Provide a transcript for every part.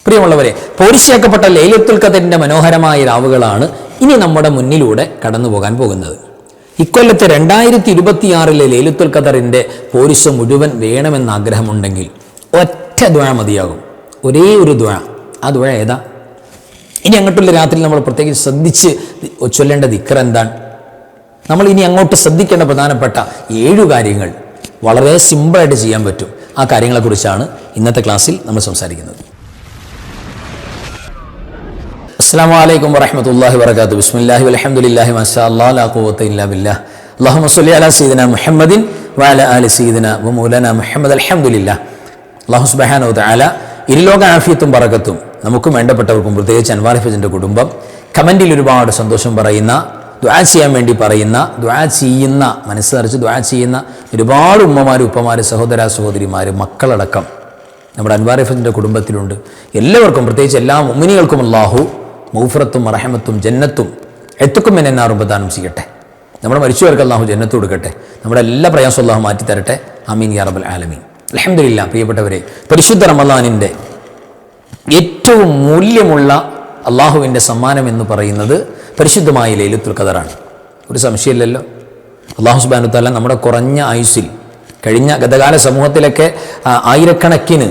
പ്രിയമുള്ളവരെ, പോരിശയാക്കപ്പെട്ട ലൈലത്തുൽ ഖദറിന്റെ മനോഹരമായ രാവുകളാണ് ഇനി നമ്മുടെ മുന്നിലൂടെ കടന്നു പോകാൻ പോകുന്നത്. ഇക്കൊല്ലത്തെ 2026 ലൈലത്തുൽ ഖദറിന്റെ പോരിശ മുഴുവൻ വേണമെന്ന് ആഗ്രഹമുണ്ടെങ്കിൽ ഒറ്റ ദുആ മതിയാകും. ഒരേ ഒരു ദുആ. ആ ദുആ ഏതാ? ഇനി അങ്ങോട്ടുള്ള രാത്രി നമ്മൾ പ്രത്യേകിച്ച് ശ്രദ്ധിച്ച് ചൊല്ലേണ്ട ദിക്ർ എന്താണ്? നമ്മൾ ഇനി അങ്ങോട്ട് ശ്രദ്ധിക്കേണ്ട പ്രധാനപ്പെട്ട 7 കാര്യങ്ങൾ വളരെ സിമ്പിളായിട്ട് ചെയ്യാൻ പറ്റും. ആ കാര്യങ്ങളെക്കുറിച്ചാണ് ഇന്നത്തെ ക്ലാസ്സിൽ നമ്മൾ സംസാരിക്കുന്നത്. അസ്സലാമു അലൈക്കും വറഹ്മത്തുള്ളാഹി വബറകാതുഹു. ബിസ്മില്ലാഹി വൽഹംദുലില്ലാഹി മാഷാ അല്ലാഹ് ലാ ഖുവത ഇല്ലാ ബില്ലാഹ്. അല്ലാഹുമ്മ സ്വല്ലി അലാ സയ്യിദിനാ മുഹമ്മദിൻ വഅലാ ആലി സയ്യിദിനാ വമൗലാനാ മുഹമ്മദ്. അൽഹംദുലില്ലാഹ്. അല്ലാഹു സുബ്ഹാനഹു വ തആല ഇരുലോക ആഫിയത്തും ബറകത്തും നമുക്കും വേണ്ടപ്പെട്ടവർക്കും, പ്രത്യേകിച്ച് അൻവാർ ഹഫീസിന്റെ കുടുംബം കമന്റിൽ ഒരുപാട് സന്തോഷം പറയുന്ന, ദുആ ചെയ്യാൻ വേണ്ടി പറയുന്ന, ദുആ ചെയ്യുന്ന, മനസ്സ് നിറച്ച് ദുആ ചെയ്യുന്ന ഒരുപാട് ഉമ്മമാർ, ഉപ്പമാർ, സഹോദര സഹോദരിമാർ, മക്കളടക്കം നമ്മുടെ അൻവാർ ഹഫീസിന്റെ കുടുംബത്തിലുണ്ട്. എല്ലാവർക്കും, പ്രത്യേകിച്ച് എല്ലാ മുഅ്മിനീകൾക്കും അല്ലാഹു മഗ്ഫിറത്തും റഹ്മത്തും ജന്നത്തും എത്തുക്കും എന്നാറും പ്രദാനം ചെയ്യട്ടെ. നമ്മുടെ മരിച്ചവർക്ക് അല്ലാഹു ജന്നത്ത് കൊടുക്കട്ടെ. നമ്മുടെ എല്ലാ പ്രയാസവും അല്ലാഹു മാറ്റിത്തരട്ടെ. ആമീൻ യാ റബ്ബൽ ആലമീൻ. അൽഹംദുലില്ലാ. പ്രിയപ്പെട്ടവരെ, പരിശുദ്ധ റമളാനിൻ്റെ ഏറ്റവും മൂല്യമുള്ള അള്ളാഹുവിൻ്റെ സമ്മാനം എന്ന് പറയുന്നത് പരിശുദ്ധമായ ലൈലത്തുൽ ഖദറാണ്. ഒരു സംശയമില്ലല്ലോ. അല്ലാഹു സുബ്ഹാനഹു വ തആല നമ്മുടെ കുറഞ്ഞ ആയുസ്സിൽ, കഴിഞ്ഞ ഗതകാല സമൂഹത്തിലൊക്കെ ആയിരക്കണക്കിന്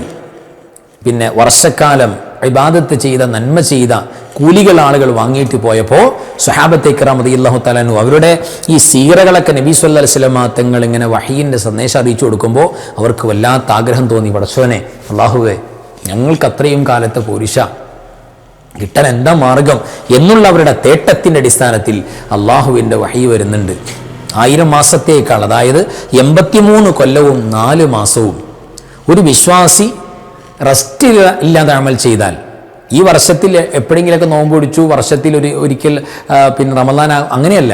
വർഷക്കാലം ഇബാദത്ത് ചെയ്ത, നന്മ ചെയ്ത കൂലികൾ ആളുകൾ വാങ്ങിയിട്ട് പോയപ്പോൾ സ്വഹാബത്തെ ഇക്റാം റളിയല്ലാഹു തആല അൻഹു അവരുടെ ഈ സീറകളൊക്കെ നബി സല്ലല്ലാഹു അലൈഹി വസല്ലം തങ്ങൾ ഇങ്ങനെ വഹീൻ്റെ സന്ദേശം അറിയിച്ചു കൊടുക്കുമ്പോൾ അവർക്ക് വല്ലാത്ത ആഗ്രഹം തോന്നി. പടച്ചോനെ, അല്ലാഹുവേ, ഞങ്ങൾക്ക് അത്രയും കാലത്തെ പോരിശ കിട്ടാൻ എന്താ മാർഗം എന്നുള്ള അവരുടെ തേട്ടത്തിൻ്റെ അടിസ്ഥാനത്തിൽ അള്ളാഹുവിൻ്റെ വഹി വരുന്നുണ്ട്. 1000 മാസത്തേക്കാൾ, അതായത് 83 കൊല്ലവും 4 മാസവും ഒരു വിശ്വാസി റെസ്റ്റ് ഇല്ലാതെ അമൽ ചെയ്താൽ, ഈ വർഷത്തിൽ എപ്പോഴെങ്കിലൊക്കെ നോമ്പ് പിടിച്ചു, വർഷത്തിൽ ഒരിക്കൽ റമളാൻ, അങ്ങനെയല്ല,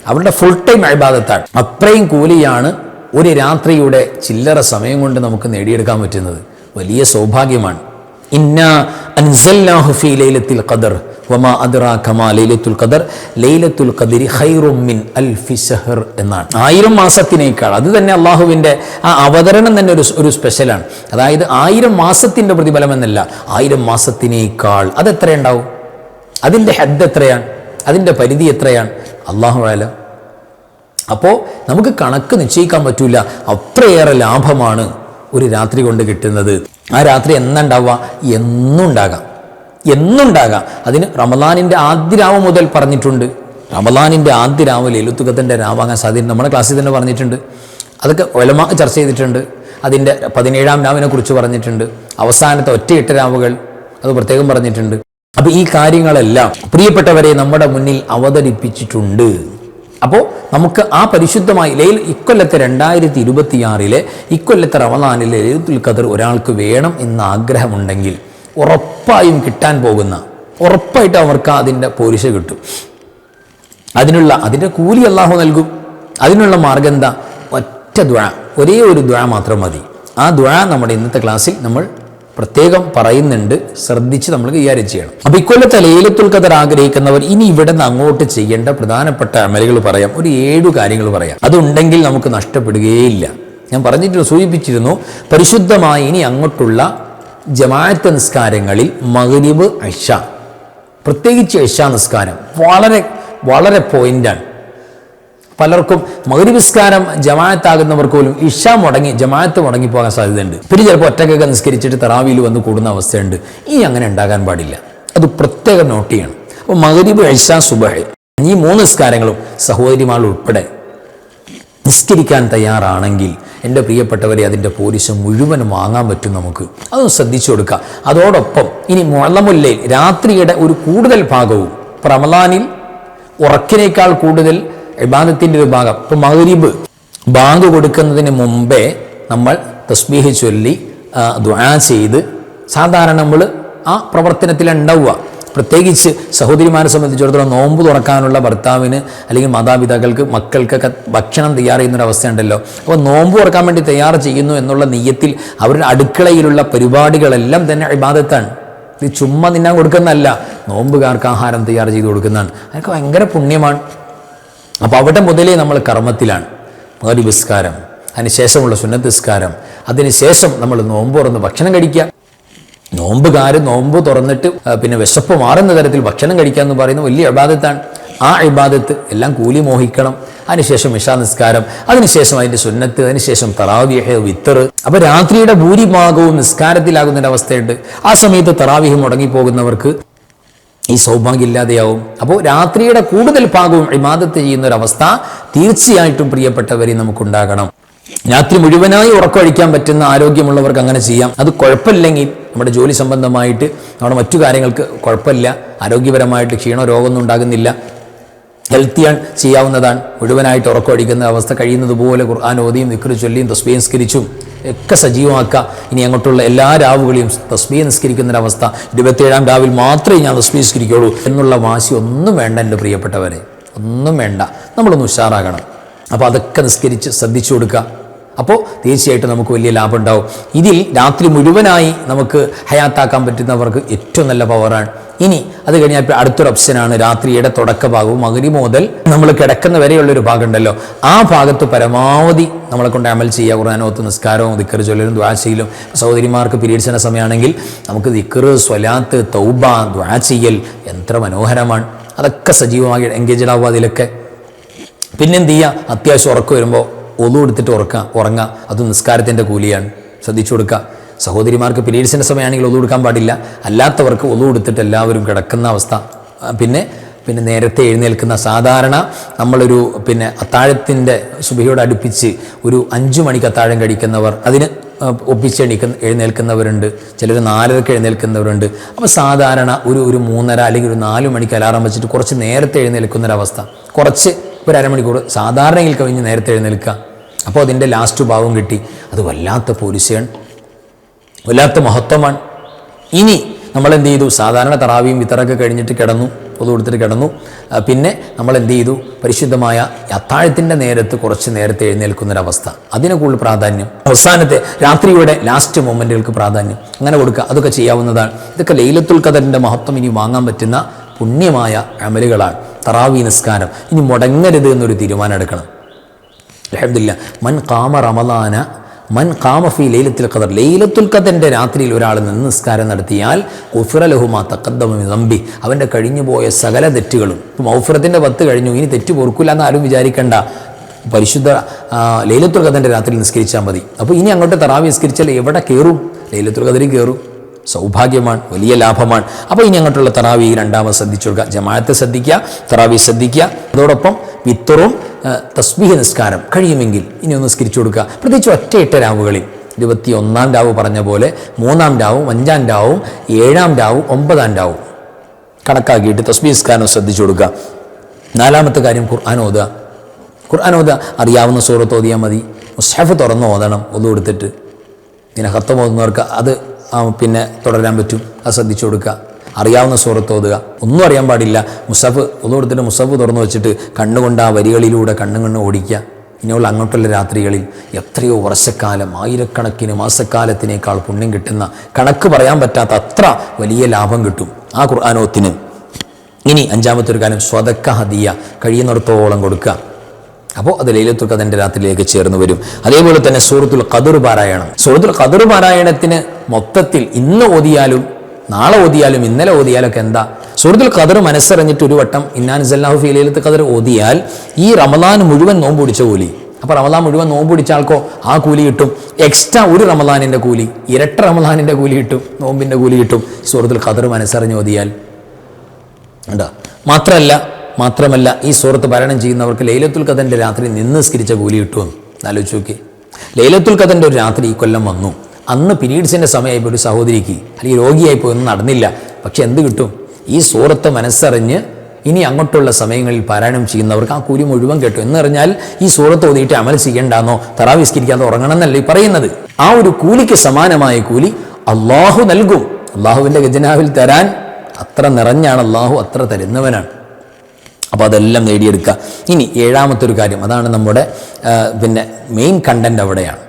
അവരുടെ ഫുൾ ടൈം ഇബാദത്താണ്. അത്രയും കൂലിയാണ് ഒരു രാത്രിയുടെ ചില്ലറ സമയം കൊണ്ട് നമുക്ക് നേടിയെടുക്കാൻ പറ്റുന്നത്. വലിയ സൗഭാഗ്യമാണ്. ഇന്നാ അൻസൽനാഹു ഫീ ലൈലത്തുൽ ഖദർ വമാ അദ്റാക മാ ലൈലത്തുൽ ഖദർ ലൈലത്തുൽ ഖദരി ഖൈറും മിൻ അൽഫി ശഹർ എന്നാണ്. 1000 മാസത്തിനേക്കാൾ, അത് തന്നെ അള്ളാഹുവിൻ്റെ ആ അവതരണം തന്നെ ഒരു സ്പെഷ്യലാണ്. അതായത് 1000 മാസത്തിൻ്റെ പ്രതിഫലം എന്നല്ല, 1000 മാസത്തിനേക്കാൾ. അതെത്രയുണ്ടാവും? അതിൻ്റെ ഹദ് എത്രയാണ്? അതിൻ്റെ പരിധി എത്രയാണ്? അല്ലാഹു അഅലം. അപ്പോൾ നമുക്ക് കണക്ക് നിശ്ചയിക്കാൻ പറ്റൂല. അത്രയേറെ ലാഭമാണ് ഒരു രാത്രി കൊണ്ട് കിട്ടുന്നത്. ആ രാത്രി എന്നുണ്ടാവുക? എന്നുണ്ടാകാം. അതിന് റമളാനിൻ്റെ ആദ്യ രാവ് മുതൽ പറഞ്ഞിട്ടുണ്ട്. റമളാനിൻ്റെ ആദ്യ രാവ് ലൈലത്തുൽ ഖദറിൻ്റെ രാവാകാൻ സാധ്യത നമ്മുടെ ക്ലാസ്സിൽ തന്നെ പറഞ്ഞിട്ടുണ്ട്. അതൊക്കെ ഉലമാ ചർച്ച ചെയ്തിട്ടുണ്ട്. അതിൻ്റെ 17-ാം രാവിനെ കുറിച്ച് പറഞ്ഞിട്ടുണ്ട്. അവസാനത്തെ ഒറ്റ രാവുകൾ അത് പ്രത്യേകം പറഞ്ഞിട്ടുണ്ട്. അപ്പോൾ ഈ കാര്യങ്ങളെല്ലാം പ്രിയപ്പെട്ടവരെ നമ്മുടെ മുന്നിൽ അവതരിപ്പിച്ചിട്ടുണ്ട്. അപ്പോൾ നമുക്ക് ആ പരിശുദ്ധമായി ഇക്കൊല്ലത്തെ 2026 ഇക്കൊല്ലത്തെ റമളാനിലെ ലൈലത്തുൽ ഖദർ ഒരാൾക്ക് വേണം എന്ന ആഗ്രഹമുണ്ടെങ്കിൽ ഉറപ്പായും കിട്ടാൻ പോകുന്ന, ഉറപ്പായിട്ട് അവർക്ക് അതിൻ്റെ പോരിശ കിട്ടും. അതിൻ്റെ കൂലി അല്ലാഹു നൽകും. അതിനുള്ള മാർഗം എന്താ? ഒറ്റ ദുആ, ഒരേ ഒരു ദുആ മാത്രം മതി. ആ ദുആ നമ്മുടെ ഇന്നത്തെ ക്ലാസ്സിൽ നമ്മൾ പ്രത്യേകം പറയുന്നുണ്ട്. ശ്രദ്ധിച്ച് നമ്മൾ കൈകാര്യം ചെയ്യണം. അപ്പോൾ ഇക്കൊല്ലത്തെ ലൈലത്തുൽ ഖദർ ആഗ്രഹിക്കുന്നവർ ഇനി ഇവിടെ നിന്ന് അങ്ങോട്ട് ചെയ്യേണ്ട പ്രധാനപ്പെട്ട അമലുകൾ പറയാം. ഒരു 7 കാര്യങ്ങൾ പറയാം. അതുണ്ടെങ്കിൽ നമുക്ക് നഷ്ടപ്പെടുകയില്ല. ഞാൻ സൂചിപ്പിച്ചിരുന്നു, പരിശുദ്ധമായി ഇനി അങ്ങോട്ടുള്ള ജമാഅത്ത് നിസ്കാരങ്ങളിൽ മഗ്രിബ്, ഇശ, പ്രത്യേകിച്ച് ഇശ നിസ്കാരം വളരെ വളരെ പോയിന്റാണ്. പലർക്കും മഗ്രിബ് നിസ്കാരം ജമാഅത്താകുന്നവർക്ക് പോലും ഇശ മുടങ്ങി, ജമാഅത്ത് മുടങ്ങിപ്പോകാൻ സാധ്യതയുണ്ട്. പിന്നെ ചിലപ്പോൾ ഒറ്റക്കൊക്കെ നിസ്കരിച്ചിട്ട് തറാവിയിൽ വന്ന് കൂടുന്ന അവസ്ഥയുണ്ട്. ഈ അങ്ങനെ ഉണ്ടാകാൻ പാടില്ല. അത് പ്രത്യേകം നോട്ട് ചെയ്യണം. അപ്പോൾ മഗ്രിബ്, ഇശ, സുബഹ്, ഈ 3 നിസ്കാരങ്ങളും സഹോദരിമാർ ഉൾപ്പെടെ നിസ്കരിക്കാൻ തയ്യാറാണെങ്കിൽ എൻ്റെ പ്രിയപ്പെട്ടവരെ അതിൻ്റെ പോരിശ മുഴുവൻ വാങ്ങാൻ പറ്റും നമുക്ക്. അതൊന്ന് ശ്രദ്ധിച്ചു കൊടുക്കുക. അതോടൊപ്പം ഇനി മുഅല്ലമുൽ ലൈൽ, രാത്രിയുടെ ഒരു കൂടുതൽ ഭാഗവും റമളാനിൽ ഉറക്കിനേക്കാൾ കൂടുതൽ ഇബാദത്തിൻ്റെ ഒരു ഭാഗം. ഇപ്പോൾ മഗ്രിബ് ബാങ്ക് കൊടുക്കുന്നതിന് മുമ്പേ നമ്മൾ തസ്ബീഹ് ചൊല്ലി ദുആ ചെയ്ത്, സാധാരണ നമ്മൾ ആ പ്രവർത്തനത്തിലുണ്ടാവുക. പ്രത്യേകിച്ച് സഹോദരിമാരെ സംബന്ധിച്ചിടത്തോളം നോമ്പ് തുറക്കാനുള്ള ഭർത്താവിന് അല്ലെങ്കിൽ മാതാപിതാക്കൾക്ക്, മക്കൾക്കൊക്കെ ഭക്ഷണം തയ്യാർ ചെയ്യുന്നൊരവസ്ഥ ഉണ്ടല്ലോ. അപ്പോൾ നോമ്പ് തുറക്കാൻ വേണ്ടി തയ്യാർ ചെയ്യുന്നു എന്നുള്ള നിയ്യത്തിൽ അവരുടെ അടുക്കളയിലുള്ള പരിപാടികളെല്ലാം തന്നെ ഇബാദത്താണ്. ഇത് ചുമ്മാ തിന്നാൻ കൊടുക്കുന്നതല്ല, നോമ്പുകാർക്ക് ആഹാരം തയ്യാർ ചെയ്ത് കൊടുക്കുന്നതാണ്. അതൊക്കെ ഭയങ്കര പുണ്യമാണ്. അപ്പോൾ അവിടെ മുതലേ നമ്മൾ കർമ്മത്തിലാണ്. മഗ്രിബ് നിസ്കാരം, അതിനുശേഷമുള്ള സുന്നത്ത് നിസ്കാരം, അതിനുശേഷം നമ്മൾ നോമ്പ് തുറന്ന് ഭക്ഷണം കഴിക്കുക. നോമ്പുകാർ നോമ്പ് തുറന്നിട്ട് പിന്നെ വിശപ്പ് മാറുന്ന തരത്തിൽ ഭക്ഷണം കഴിക്കുക എന്ന് പറയുന്നത് വലിയ ഇബാദത്താണ്. ആ ഇബാദത്ത് എല്ലാം കൂലി മോഹിക്കണം. അതിനുശേഷം ഇശാ നിസ്കാരം, അതിനുശേഷം അതിൻ്റെ സുന്നത്ത്, അതിനുശേഷം തറാവീഹ്, വിത്തർ. അപ്പോൾ രാത്രിയുടെ ഭൂരിഭാഗവും നിസ്കാരത്തിലാകുന്നൊരവസ്ഥയുണ്ട്. ആ സമയത്ത് തറാവീഹ് മുടങ്ങിപ്പോകുന്നവർക്ക് ഈ സൗഭാഗ്യം ഇല്ലാതെയാവും. അപ്പോൾ രാത്രിയുടെ കൂടുതൽ ഭാഗവും ഇബാദത്ത് ചെയ്യുന്ന ഒരവസ്ഥ തീർച്ചയായിട്ടും പ്രിയപ്പെട്ടവരെ നമുക്കുണ്ടാകണം. രാത്രി മുഴുവനായി ഉറക്കമൊഴിക്കാൻ പറ്റുന്ന ആരോഗ്യമുള്ളവർക്ക് അങ്ങനെ ചെയ്യാം. അത് കുഴപ്പമില്ലെങ്കിൽ നമ്മുടെ ജോലി സംബന്ധമായിട്ട് നമ്മുടെ മറ്റു കാര്യങ്ങൾക്ക് കുഴപ്പമില്ല, ആരോഗ്യപരമായിട്ട് ക്ഷീണോ രോഗമൊന്നും ഉണ്ടാകുന്നില്ല, ഹെൽത്തിയാണ്, ചെയ്യാവുന്നതാണ്. മുഴുവനായിട്ട് ഉറക്കമൊഴിക്കുന്ന അവസ്ഥ കഴിയുന്നത് പോലെ ഖുർആൻ ഓതിയും ദിക്റ് ചൊല്ലിയും തസ്ബീഹ് നിസ്കരിച്ചും ഒക്കെ സജീവമാക്കുക. ഇനി അങ്ങോട്ടുള്ള എല്ലാ രാവുകളെയും തസ്ബീഹ് നിസ്കരിക്കുന്നൊരവസ്ഥ. 27-ാം രാവിൽ മാത്രമേ ഞാൻ തസ്ബീഹ് നിസ്കരിക്കുകയുള്ളൂ എന്നുള്ള വാശി ഒന്നും വേണ്ട എൻ്റെ പ്രിയപ്പെട്ടവരെ, ഒന്നും വേണ്ട. നമ്മളൊന്ന് ഉഷാറാകണം. അപ്പോൾ അതൊക്കെ നിസ്കരിച്ച് ശ്രദ്ധിച്ചു കൊടുക്കുക. അപ്പോൾ തീർച്ചയായിട്ടും നമുക്ക് വലിയ ലാഭം ഉണ്ടാവും. ഇതിൽ രാത്രി മുഴുവനായി നമുക്ക് ഹയാത്താക്കാൻ പറ്റുന്നവർക്ക് ഏറ്റവും നല്ല പവറാണ്. ഇനി അത് കഴിഞ്ഞാൽ അടുത്തൊരു ഓപ്ഷനാണ് രാത്രിയുടെ തുടക്ക ഭാഗവും മഗ്‌രിബ് മുതൽ നമ്മൾ കിടക്കുന്ന വരെയുള്ളൊരു ഭാഗം ഉണ്ടല്ലോ, ആ ഭാഗത്ത് പരമാവധി നമ്മളെ കൊണ്ട് അമൽ ചെയ്യുക. ഖുർആനോത്ത്, നിസ്കാരവും ദിക്ർ ചൊല്ലലും ദുആ ചെയ്യലും. സഹോദരിമാർക്ക് പീരീഡ്സിൻ്റെ സമയമാണെങ്കിൽ നമുക്ക് ദിക്ർ, സ്വലാത്ത്, തൗബ, ദുആ ചെയ്യൽ എത്ര മനോഹരമാണ്. അതൊക്കെ സജീവമായി എൻഗേജഡ് ആവുക അതിലൊക്കെ. പിന്നെന്ത് ചെയ്യുക, അത്യാവശ്യം ഉറക്കം വരുമ്പോൾ ഒളു എടുത്തിട്ട് ഉറങ്ങുക. അത് നിസ്കാരത്തിൻ്റെ കൂലിയാണ്, ശ്രദ്ധിച്ചു കൊടുക്കുക. സഹോദരിമാർക്ക് പീരീഡ്സിൻ്റെ സമയമാണെങ്കിൽ ഒളു എടുക്കാൻ പാടില്ല. അല്ലാത്തവർക്ക് ഒളു എടുത്തിട്ട് എല്ലാവരും കിടക്കുന്ന അവസ്ഥ. പിന്നെ നേരത്തെ എഴുന്നേൽക്കുന്ന, സാധാരണ നമ്മളൊരു അത്താഴത്തിൻ്റെ സുബഹിയോട് അടുപ്പിച്ച് ഒരു 5 മണിക്ക് അത്താഴം കഴിക്കുന്നവർ അതിന് ഒപ്പിച്ച് എഴുന്നേൽക്കുന്നവരുണ്ട്, ചിലർ 4:30 എഴുന്നേൽക്കുന്നവരുണ്ട്. അപ്പോൾ സാധാരണ ഒരു 3:30 അല്ലെങ്കിൽ ഒരു 4 മണിക്ക് അലാറം വെച്ചിട്ട് കുറച്ച് നേരത്തെ എഴുന്നേൽക്കുന്നൊരവസ്ഥ, കുറച്ച് ഒരു അരമണിക്കൂർ സാധാരണയിൽ കവിഞ്ഞ് നേരത്തെ എഴുന്നേൽക്കുക. അപ്പോൾ അതിൻ്റെ ലാസ്റ്റ് ഭാവം കിട്ടി. അത് വല്ലാത്ത പോലീസാണ്, വല്ലാത്ത മഹത്വമാണ്. ഇനി നമ്മൾ എന്ത് ചെയ്തു, സാധാരണ തറാവിയും വിത്തറൊക്കെ കഴിഞ്ഞിട്ട് കിടന്നു, പൊതു കൊടുത്തിട്ട് കിടന്നു. പിന്നെ നമ്മൾ എന്ത് ചെയ്തു, പരിശുദ്ധമായ അത്താഴത്തിൻ്റെ നേരത്ത് കുറച്ച് നേരത്തെ എഴുന്നേൽക്കുന്നൊരവസ്ഥ, അതിന് കൂടുതൽ പ്രാധാന്യം. അവസാനത്തെ രാത്രിയുടെ ലാസ്റ്റ് മൊമെൻറ്റുകൾക്ക് പ്രാധാന്യം അങ്ങനെ കൊടുക്കുക. അതൊക്കെ ചെയ്യാവുന്നതാണ്. ഇതൊക്കെ ലൈലത്തുൽ ഖദറിൻ്റെ മഹത്വം ഇനി വാങ്ങാൻ പറ്റുന്ന പുണ്യമായ അമലുകളാണ്. തറാവി നിസ്കാരം ഇനി മുടങ്ങരുത് എന്നൊരു തീരുമാനം എടുക്കണം. അൽഹംദുലില്ലാഹ്, മൻ ഖാമ ഫീ ലൈലത്തുൽ ഖദർ, ലൈലത്തുൽ ഖദറിൻ്റെ രാത്രിയിൽ ഒരാൾ നിന്ന് നിസ്കാരം നടത്തിയാൽ ഗുഫിറ ലഹു മാ തഖദ്ദമ മിൻ ദംബി, അവൻ്റെ കഴിഞ്ഞുപോയ സകല തെറ്റുകളും. ഇപ്പോൾ മഗ്ഫിറത്തിൻ്റെ 10 കഴിഞ്ഞു, ഇനി തെറ്റ് പൊറുക്കില്ല എന്ന് ആരും വിചാരിക്കേണ്ട. പരിശുദ്ധ ലൈലത്തുൽ ഖദറിൻ്റെ രാത്രിയിൽ നിസ്കരിച്ചാൽ മതി. അപ്പോൾ ഇനി അങ്ങോട്ട് തറാവി നിസ്കരിച്ചാൽ എവിടെ കയറും? ലൈലത്തുൽ ഖദറിൽ കയറും. സൗഭാഗ്യമാണ്, വലിയ ലാഭമാണ്. അപ്പോൾ ഇനി അങ്ങോട്ടുള്ള തറാവി രണ്ടാമത് ശ്രദ്ധിച്ചു കൊടുക്കുക. ജമാഅത്ത് ശ്രദ്ധിക്കുക, തറാവി ശ്രദ്ധിക്കുക. അതോടൊപ്പം വിത്തറും തസ്ബീഹ് നിസ്കാരം കഴിയുമെങ്കിൽ ഇനി ഒന്ന് നിസ്കരിച്ചു കൊടുക്കുക. പ്രത്യേകിച്ച് ഒറ്റയിട്ട രാവുകളിൽ 21-ാം രാവ് പറഞ്ഞ പോലെ 3-ാം രാവും 5-ാം രാവും 7-ാം രാവും 9-ാം രാവും കണക്കാക്കിയിട്ട് തസ്ബീഹ് നിസ്കാരം ശ്രദ്ധിച്ചു കൊടുക്കുക. 4-ാമത്തെ കാര്യം ഖുർആൻ ഓതുക. അറിയാവുന്ന സൂറത്ത് ഓതിയാൽ മതി. മുസ്ഹഫ് തുറന്ന് ഓതണം ഒതു കൊടുത്തിട്ട്. ഇങ്ങനെ ഖത്തം ഓതുന്നവർക്ക് അത് തുടരാൻ പറ്റും. അത് ശ്രദ്ധിച്ചു കൊടുക്കുക. അറിയാവുന്ന സൂറത്ത് ഓതുക. ഒന്നും അറിയാൻ പാടില്ല. മുസഫ് ഒന്നു കൊടുത്തിട്ട് മുസഫ് തുറന്നു വെച്ചിട്ട് കണ്ണുകൊണ്ട് ആ വരികളിലൂടെ കണ്ണു ഓടിക്കുക. ഇനിയുള്ള അങ്ങോട്ടുള്ള രാത്രികളിൽ എത്രയോ വർഷക്കാലം, ആയിരക്കണക്കിന് മാസക്കാലത്തിനേക്കാൾ പുണ്യം കിട്ടുന്ന, കണക്ക് പറയാൻ പറ്റാത്ത അത്ര വലിയ ലാഭം കിട്ടും ആ ഖുർആനോത്തിന്. ഇനി 5-ാമത്തെ ഒരു കാര്യം, സ്വതക്ക ഹദിയ കഴിയുന്നിടത്തോളം കൊടുക്കുക. അപ്പോൾ അത് ലൈലത്തുൽ ഖദറിൻ്റെ രാത്രിയിലേക്ക് ചേർന്ന് വരും. അതേപോലെ തന്നെ സൂറത്തുൽ ഖദർ പാരായണം. സൂറത്തുൽ ഖദർ പാരായണത്തിന് മൊത്തത്തിൽ ഇന്ന് ഓതിയാലും നാളെ ഓതിയാലും ഇന്നലെ ഓതിയാലൊക്കെ എന്താ, സൂറത്തുൽ ഖദർ മനസ്സറിഞ്ഞിട്ട് ഒരു വട്ടം ഇന്നാ അൻസൽനാഹു ഫീ ലൈലത്തുൽ ഖദർ ഓതിയാൽ ഈ റമദാൻ മുഴുവൻ നോമ്പ് പിടിച്ച കൂലി. അപ്പോൾ റമദാൻ മുഴുവൻ നോമ്പ് പിടിച്ച ആൾക്കോ ആ കൂലി കിട്ടും. എക്സ്ട്രാ ഒരു റമദാനിൻ്റെ കൂലി, ഇരട്ട റമദാനിൻ്റെ കൂലി കിട്ടും, നോമ്പിൻ്റെ കൂലി കിട്ടും സൂറത്തുൽ ഖദർ മനസ്സറിഞ്ഞ് ഓതിയാൽ. ഉണ്ടോ? മാത്രമല്ല ഈ സൂറത്ത് പാരായണം ചെയ്യുന്നവർക്ക് ലൈലത്തുൽ ഖദറിൻ്റെ രാത്രി നിന്ന് നിസ്കരിച്ച കൂലി കിട്ടുമെന്ന് ആലോചിച്ച് നോക്കി. ലൈലത്തുൽ ഖദറിൻ്റെ ഒരു രാത്രി ഈ കൊല്ലം വന്നു. അന്ന് പീരീഡ്സിൻ്റെ സമയമായിപ്പോൾ ഒരു സഹോദരിക്ക് അല്ലെങ്കിൽ രോഗിയായിപ്പോൾ ഒന്നും നടന്നില്ല. പക്ഷെ എന്ത് കിട്ടും? ഈ സൂറത്ത് മനസ്സറിഞ്ഞ് ഇനി അങ്ങോട്ടുള്ള സമയങ്ങളിൽ പാരായണം ചെയ്യുന്നവർക്ക് ആ കൂലി മുഴുവൻ കിട്ടും. എന്ന് പറഞ്ഞാൽ ഈ സൂറത്ത് ഓതിയിട്ട് അമൽ ചെയ്യേണ്ടാന്നോ തറാവി നിസ്കരിക്കാതെ ഉറങ്ങണം എന്നല്ല ഈ പറയുന്നത്. ആ ഒരു കൂലിക്ക് സമാനമായ കൂലി അള്ളാഹു നൽകും. അള്ളാഹുവിൻ്റെ ഖജനാവിൽ തരാൻ അത്ര നിറഞ്ഞാണ് അള്ളാഹു, അത്ര തരുന്നവനാണ്. അപ്പോൾ അതെല്ലാം നേടിയെടുക്കുക. ഇനി 7-ാമത്തെ ഒരു കാര്യം, അതാണ് നമ്മുടെ മെയിൻ കണ്ടന്റ് അവിടെയാണ്.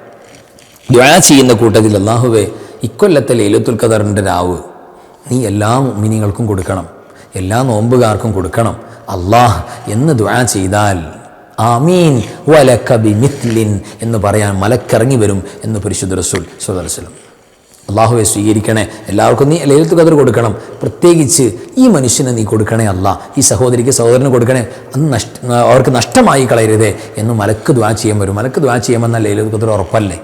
ദുആ ചെയ്യുന്ന കൂട്ടത്തിൽ അല്ലാഹുവേ ഇക്കൊല്ലത്തെ ലൈലത്തുൽ ഖദറിൻ്റെ രാവ് നീ എല്ലാ മുഅ്മിനീങ്ങൾക്കും കൊടുക്കണം, എല്ലാ നോമ്പുകാർക്കും കൊടുക്കണം അല്ലാഹ് എന്ന് ദുആ ചെയ്താൽ ആമീൻ വലക ബിമിത്ലിൻ എന്ന് പറയാൻ മലക്കിറങ്ങി വരും എന്ന് പരിശുദ്ധ റസൂൽ സ്വല്ലല്ലാഹു അലൈഹി വസല്ലം. അള്ളാഹുവെ സ്വീകരിക്കണേ, എല്ലാവർക്കും നീ ലൈലത്തുൽ ഖദർ കൊടുക്കണം, പ്രത്യേകിച്ച് ഈ മനുഷ്യന് നീ കൊടുക്കണേ അല്ലാ, ഈ സഹോദരിക്ക് സഹോദരന് കൊടുക്കണേ, അന്ന് അവർക്ക് നഷ്ടമായി കളയരുതേ എന്ന് മലക്ക് ദുആ ചെയ്യാൻ വരും. മലക്ക് ദുആ ചെയ്യുമെന്നാൽ ലൈലത്തുൽ ഖദർ ഉറപ്പല്ലേ?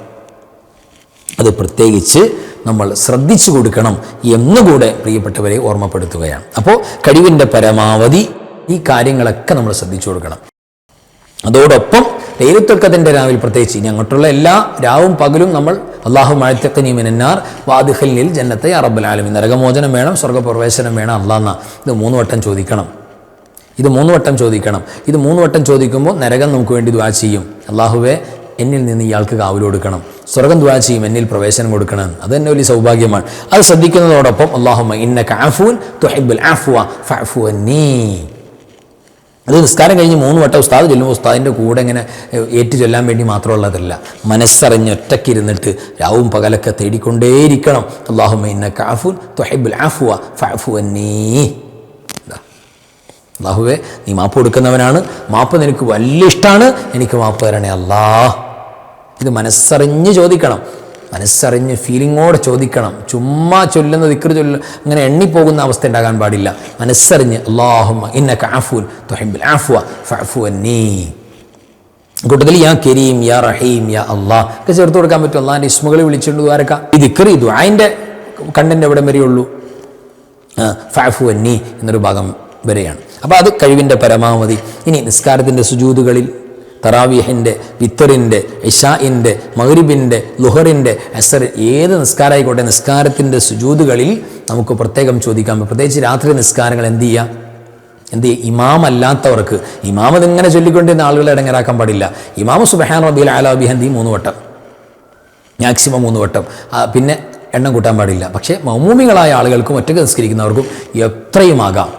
അത് പ്രത്യേകിച്ച് നമ്മൾ ശ്രദ്ധിച്ചു കൊടുക്കണം എന്നുകൂടെ പ്രിയപ്പെട്ടവരെ ഓർമ്മപ്പെടുത്തുകയാണ്. അപ്പോൾ കഴിവിൻ്റെ പരമാവധി ഈ കാര്യങ്ങളൊക്കെ നമ്മൾ ശ്രദ്ധിച്ചു കൊടുക്കണം. അതോടൊപ്പം ലൈലത്തുൽ ഖദറിന്റെ രാവിൽ പ്രത്യേകിച്ച് ഇനി അങ്ങോട്ടുള്ള എല്ലാ രാവും പകലും നമ്മൾ അല്ലാഹുമ്മ അഅ്തിഖ്നി മിനന്നാർ വഅദ്ഖിൽനിൽ ജന്നത യാ റബ്ബൽ ആലമീൻ, നരകമോചനം വേണം, സ്വർഗ്ഗപ്രവേശനം വേണം അല്ലാഹ്. ഇത് 3 വട്ടം ചോദിക്കണം. ഇത് 3 വട്ടം ചോദിക്കുമ്പോൾ നരകം നമുക്ക് വേണ്ടി ദുആ ചെയ്യും, അല്ലാഹുവേ എന്നിൽ നിന്ന് ഇയാൾക്ക് കാവൽ കൊടുക്കണം. സ്വർഗ്ഗം ദുആ ചെയ്യും, എന്നിൽ പ്രവേശനം കൊടുക്കണം. അത് തന്നെ വലിയ സൗഭാഗ്യമാണ്. അത് ശ്രദ്ധിക്കുന്നതോടൊപ്പം അല്ലാഹുമ്മ ഇന്നക അഫൂൻ തുഹിബ്ബുൽ അഫ്വ ഫഅഫു അന്നീ. അത് നിസ്കാരം കഴിഞ്ഞ് 3 വട്ടം ഉസ്താദ് ചൊല്ലുമ്പോൾ ഉസ്താദിൻ്റെ കൂടെ ഇങ്ങനെ ഏറ്റു ചൊല്ലാൻ വേണ്ടി മാത്രമുള്ളതല്ല, മനസ്സറിഞ്ഞ് ഒറ്റയ്ക്കിരുന്നിട്ട് രാവും പകലൊക്കെ തേടിക്കൊണ്ടേയിരിക്കണം. അല്ലാഹുമ്മ ഇന്നക അഫൂൻ തുഹിബ്ബുൽ അഫ്വ ഫഅഫു അന്നീ. അല്ലാഹുവേ നീ മാപ്പ് കൊടുക്കുന്നവനാണ്, മാപ്പ് നിനക്ക് വലിയ ഇഷ്ടമാണ്, എനിക്ക് മാപ്പ് തരണേ അല്ലാ. ഇത് മനസ്സറിഞ്ഞ് ചോദിക്കണം, മനസ്സറിഞ്ഞ് ഫീലിങ്ങോടെ ചോദിക്കണം. ചുമ്മാ ചൊല്ലുന്ന ദിക്ർ അങ്ങനെ എണ്ണിപ്പോകുന്ന അവസ്ഥ ഉണ്ടാകാൻ പാടില്ല. മനസ്സറിഞ്ഞ് അല്ലാഹുമ്മ ഇന്നക അഫൂൻ തുഹിബ്ബുൽ അഫ്വ ഫഅഫു അന്നീ. കൂട്ടത്തിൽ യാ കരീം യാ റഹീം യാ അല്ലാഹ് ഒക്കെ ചേർത്ത് കൊടുക്കാൻ പറ്റും. അള്ളാഹിൻ്റെ ഇസ്മുകൾ വിളിച്ചുകൊണ്ട് ദ്വാരക്ക. ഈ ദിക്ർ ഈ ദുആഇൻ്റെ കണ്ടന്റ് എവിടെ വരെയുള്ളൂ? ഫഅഫു അന്നീ എന്നൊരു ഭാഗം വരെയാണ്. അപ്പോൾ അത് കഴിവിൻ്റെ പരമാവധി. ഇനി നിസ്കാരത്തിൻ്റെ സുജൂദുകളിൽ തറാവീഹിൻ്റെ, വിത്തറിൻ്റെ, ഇശാഇൻ്റെ, മഗ്രിബിൻ്റെ, ളുഹറിൻ്റെ, അസർ ഏത് നിസ്കാരമായിക്കോട്ടെ നിസ്കാരത്തിൻ്റെ സുജൂദുകളിൽ നമുക്ക് പ്രത്യേകം ചോദിക്കാം. പ്രത്യേകിച്ച് രാത്രി നിസ്കാരങ്ങൾ എന്ത് ചെയ്യുക? ഇമാം അല്ലാത്തവർക്ക്, ഇമാം അതിങ്ങനെ ചൊല്ലിക്കൊണ്ടിരുന്ന ആളുകളെ ഇടങ്ങേറാക്കാൻ പാടില്ല. ഇമാം സുബ്ഹാന റബ്ബിൽ അഅ്ലാ ബിഹംദിഹി 3 വട്ടം, മാക്സിമം 3 വട്ടം, പിന്നെ എണ്ണം കൂട്ടാൻ പാടില്ല. പക്ഷേ മഅ്മൂമികളായ ആളുകൾക്കും ഒറ്റയ്ക്ക് നിസ്കരിക്കുന്നവർക്കും എത്രയുമാകാം.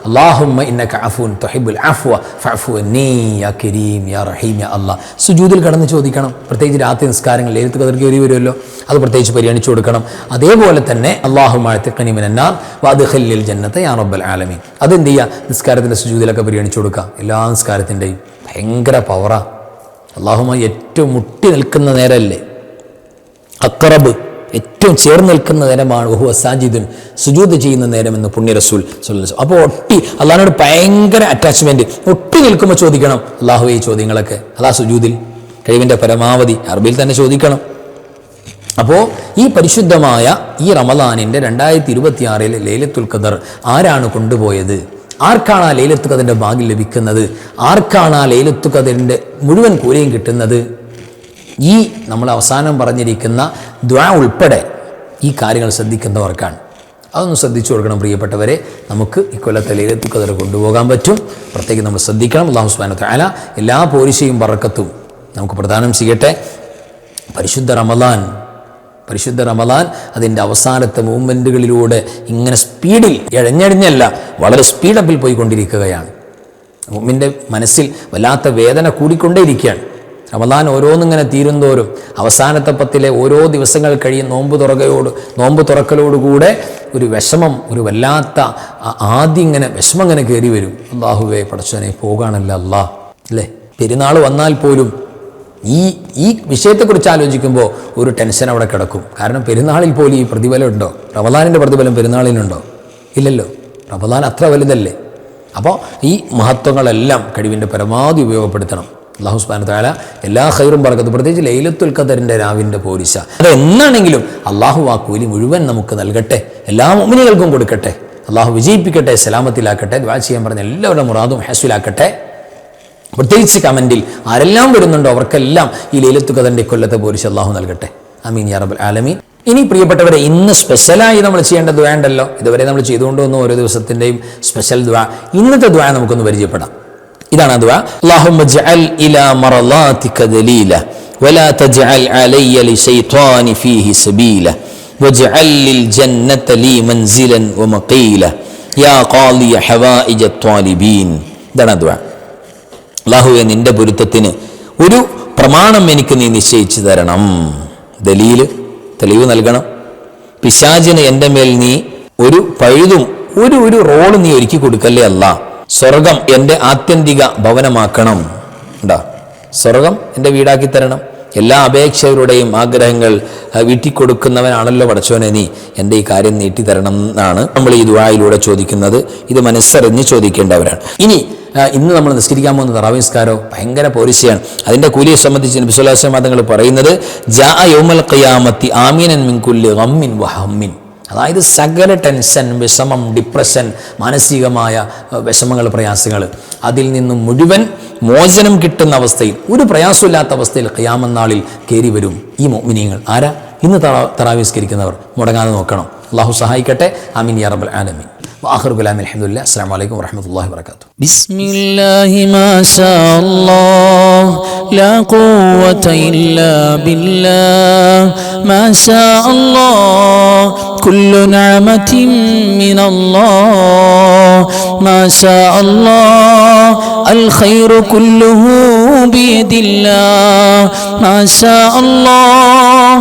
അല്ലാഹുമ്മ ഇന്നക അഫൂൻ തുഹിബ്ബുൽ അഫ്വ ഫഅഫു അന്നീ യാ കരീം യാ റഹീം യാ അല്ലാഹ്. സുജൂദിൽ കടന്ന് ചോദിക്കണം. പ്രത്യേകിച്ച് രാത്രി നിസ്കാരങ്ങൾ ലൈലത്തുൽ ഖദർ കയറി വരുമല്ലോ, അത് പ്രത്യേകിച്ച് പരിഗണിച്ചു കൊടുക്കണം. അതേപോലെ തന്നെ അല്ലാഹുമ്മ അഅ്തിഖ്നി മിനന്നാർ വഅദ്ഖിൽനിൽ ജന്നത യാ റബ്ബൽ ആലമീൻ. അതെന്ത് ചെയ്യുക? നിസ്കാരത്തിൻ്റെ സുജൂദിലൊക്കെ പരിഗണിച്ചു കൊടുക്കുക. എല്ലാ നിസ്കാരത്തിൻ്റെയും ഭയങ്കര പവറാ. അല്ലാഹുമ്മ ഏറ്റവും മുട്ടി നിൽക്കുന്ന നേരമല്ലേ, അഖറബ് ഏറ്റവും ചേർന്ന് നിൽക്കുന്ന നേരമാണ് വഹുവ സാജിദുൻ, സുജൂദ് ചെയ്യുന്ന നേരം എന്ന് പുണ്യ റസൂൽ സ്വല്ലല്ലാഹു അലൈഹി വസല്ലം. അപ്പോൾ അള്ളാഹിനോട് ഭയങ്കര അറ്റാച്ച്മെന്റ്, ഒട്ടി നിൽക്കുമ്പോൾ ചോദിക്കണം അല്ലാഹുവേ ഈ ചോദ്യങ്ങളൊക്കെ. അതാ സുജൂദിൽ കഴിവിൻ്റെ പരമാവധി അറബിയിൽ തന്നെ ചോദിക്കണം. അപ്പോൾ ഈ പരിശുദ്ധമായ ഈ റമളാനിൻ്റെ 2026 ലൈലത്തുൽ ഖദർ ആരാണ് കൊണ്ടുപോയത്? ആർക്കാണ് ആ ലൈലത്തുൽ ഖദറിൻ്റെ ഭാഗ്യം ലഭിക്കുന്നത്? ആർക്കാണ് ആ ലൈലത്തുൽ ഖദറിൻ്റെ മുഴുവൻ കൂലിയും കിട്ടുന്നത്? ഈ നമ്മൾ അവസാനം പറഞ്ഞിരിക്കുന്ന ദുആ ഉൾപ്പെടെ ഈ കാര്യങ്ങൾ ശ്രദ്ധിക്കുന്നവർക്കാണ്. അതൊന്ന് ശ്രദ്ധിച്ചു കൊടുക്കണം പ്രിയപ്പെട്ടവരെ. നമുക്ക് ഇക്കൊല്ലത്തെ ലൈലത്തുൽ ഖദർ കൊണ്ടുപോകാൻ പറ്റും. പ്രത്യേകം നമ്മൾ ശ്രദ്ധിക്കണം. അല്ലാഹു സുബ്ഹാനഹു വ തആല എല്ലാ പോരിശയും ബറക്കത്തും നമുക്ക് പ്രദാനം ചെയ്യട്ടെ. പരിശുദ്ധ റമളാൻ അതിൻ്റെ അവസാനത്തെ മൂവ്മെൻറ്റുകളിലൂടെ ഇങ്ങനെ സ്പീഡിൽ ഇഴഞ്ഞടിഞ്ഞല്ല, വളരെ സ്പീഡപ്പിൽ പോയിക്കൊണ്ടിരിക്കുകയാണ്. മുഅ്മിൻ്റെ മനസ്സിൽ വല്ലാത്ത വേദന കൂടിക്കൊണ്ടേയിരിക്കുകയാണ്. റമളാൻ ഓരോന്നിങ്ങനെ തീരുന്തോറും അവസാനത്തെ 10 ഓരോ ദിവസങ്ങൾ കഴിയും നോമ്പ് തുറക്കലോടുകൂടെ ഒരു വിഷമം, ഒരു വല്ലാത്ത ആദ്യം ഇങ്ങനെ വിഷമം ഇങ്ങനെ കയറി വരും. അല്ലാഹുവേ പടച്ചോനെ പോകാണല്ലോ അല്ലാഹ് അല്ലേ. പെരുന്നാൾ വന്നാൽ പോലും ഈ വിഷയത്തെക്കുറിച്ച് ആലോചിക്കുമ്പോൾ ഒരു ടെൻഷൻ അവിടെ കിടക്കും. കാരണം പെരുന്നാളിൽ പോലും ഈ പ്രതിഫലം ഉണ്ടോ? റമളാനിൻ്റെ പ്രതിഫലം പെരുന്നാളിനുണ്ടോ? ഇല്ലല്ലോ. റമളാൻ അത്ര വലുതല്ലേ. അപ്പോൾ ഈ മഹത്വങ്ങളെല്ലാം കഴിവിൻ്റെ പരമാവധി ഉപയോഗപ്പെടുത്തണം. അല്ലാഹു സുബ്ഹാനഹു വ തആല എല്ലാ ഖൈറും ബറക്കത്തും, പ്രത്യേകിച്ച് ലൈലത്തുൽ ഖദറിൻ്റെ രാവിൻ്റെ പോരിശ അത് എന്നാണെങ്കിലും അല്ലാഹു ആ കൂലി മുഴുവൻ നമുക്ക് നൽകട്ടെ, എല്ലാ മുഅ്മിനീകൾക്കും കൊടുക്കട്ടെ. അല്ലാഹു വിജയിപ്പിക്കട്ടെ, സലാമത്തിലാക്കട്ടെ. ദുആ ചെയ്യാൻ പറഞ്ഞ എല്ലാവരുടെ മുറാദും ഹസ്വിലാക്കട്ടെ. പ്രത്യേകിച്ച് കമൻറ്റിൽ ആരെല്ലാം വരുന്നുണ്ടോ അവർക്കെല്ലാം ഈ ലൈലത്തുൽ ഖദറിൻ്റെ കൊല്ലത്തെ പോരിശ അല്ലാഹു നൽകട്ടെ. ആമീൻ യാ റബ്ബൽ ആലമീൻ. ഇനി പ്രിയപ്പെട്ടവരെ, ഇന്ന് സ്പെഷ്യലായി നമ്മൾ ചെയ്യേണ്ട ദുആ ഉണ്ടല്ലോ. ഇതുവരെ നമ്മൾ ചെയ്തുകൊണ്ട് വന്ന ഓരോ ദിവസത്തിൻ്റെയും സ്പെഷ്യൽ ദുആ. ഇന്നത്തെ ദുആ നമുക്കൊന്ന് പരിചയപ്പെടാം. ഇതാണ് ദുആ. അല്ലാഹുമ്മ ജഅൽ ഇലാ മറളാതിക ദലീല വലാ തജഅൽ അലയ്യ ലിശൈത്വാനി ഫീഹി സബീല വജഅൽ ലിൽ ജന്നത ലീ മൻസിലൻ വമഖീല യാ ഖാദിയ ഹവായിജ ത്വാലിബീൻ. ഇതാണ് ദുആ. അല്ലാഹുവേ നിന്റെ പൊരുത്തത്തിന് ഒരു പ്രമാണം എനിക്ക് നീ നിശ്ചയിച്ചു തരണം. തെളിവ് നൽകണം. പിശാചിന് എൻ്റെ മേൽ നീ ഒരു പഴുതും ഒരു റോള് നീ ഒരുക്കി കൊടുക്കല്ലേ അല്ലാ. സ്വർഗം എൻ്റെ ആത്യന്തിക ഭവനമാക്കണം. സ്വർഗം എൻ്റെ വീടാക്കി തരണം. എല്ലാ അപേക്ഷകരുടെയും ആഗ്രഹങ്ങൾ വീട്ടിക്കൊടുക്കുന്നവനാണല്ലോ പടച്ചോനെ, നീ എൻ്റെ ഈ കാര്യം നീട്ടിത്തരണം എന്നാണ് നമ്മൾ ഈ ദുആയിലൂടെ ചോദിക്കുന്നത്. ഇത് മനസ്സറിഞ്ഞ് ചോദിക്കേണ്ടവരാണ്. ഇന്ന് നമ്മൾ നിസ്കരിക്കാൻ പോകുന്ന തറാവീഹ് നിസ്കാരം ഭയങ്കര പോലീസിയാണ്. അതിൻ്റെ കൂലിയെ സംബന്ധിച്ച് നബി സല്ലല്ലാഹു അലൈഹി വസല്ലം തങ്ങൾ പറയുന്നത്, ജാഅ യൗമൽ ഖിയാമത്തി ആമിനൻ മിൻ കുല്ലി ഗമ്മിൻ വഹമ്മിൻ. അതായത് സകല ടെൻഷൻ, വിഷമം, ഡിപ്രഷൻ, മാനസികമായ വിഷമങ്ങൾ, പ്രയാസങ്ങൾ, അതിൽ നിന്നും മുഴുവൻ മോചനം കിട്ടുന്ന അവസ്ഥയിൽ, ഒരു പ്രയാസമില്ലാത്ത അവസ്ഥയിൽ ഖിയാമത്ത് നാളിൽ കയറി വരും ഈ മുഅ്മിനീങ്ങൾ. ആരാ? ഇന്ന് തറാവീഹ് നിസ്കരിക്കുന്നവർ. മുടങ്ങാതെ നോക്കണം. അല്ലാഹു സഹായിക്കട്ടെ. ആമീൻ യാ റബ്ബൽ ആലമീൻ. وآخر كلام الحمد لله. السلام عليكم ورحمة الله وبركاته. بسم الله ما شاء الله لا قوة إلا بالله ما شاء الله كل نعمة من الله ما شاء الله الخير كله بيد الله ما شاء الله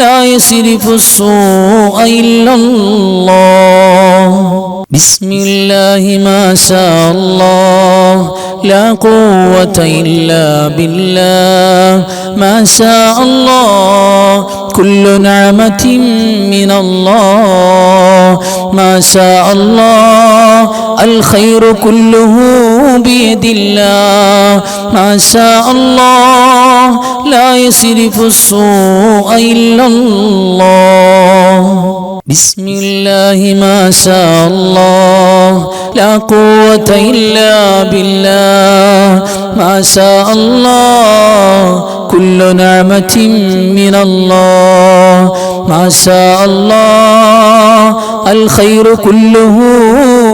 لا يصرف السوء إلا الله بسم الله ما شاء الله لا قوة إلا بالله ما شاء الله كل نعمة من الله ما شاء الله الخير كله بيد الله ما شاء الله لا يصرف السوء إلا الله بسم الله ما شاء الله لا قوة إلا بالله ما شاء الله كل نعمة من الله ما شاء الله الخير كله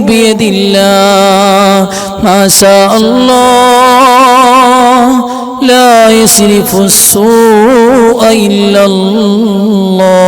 بيد الله ما شاء الله لا يصرف السوء إلا الله.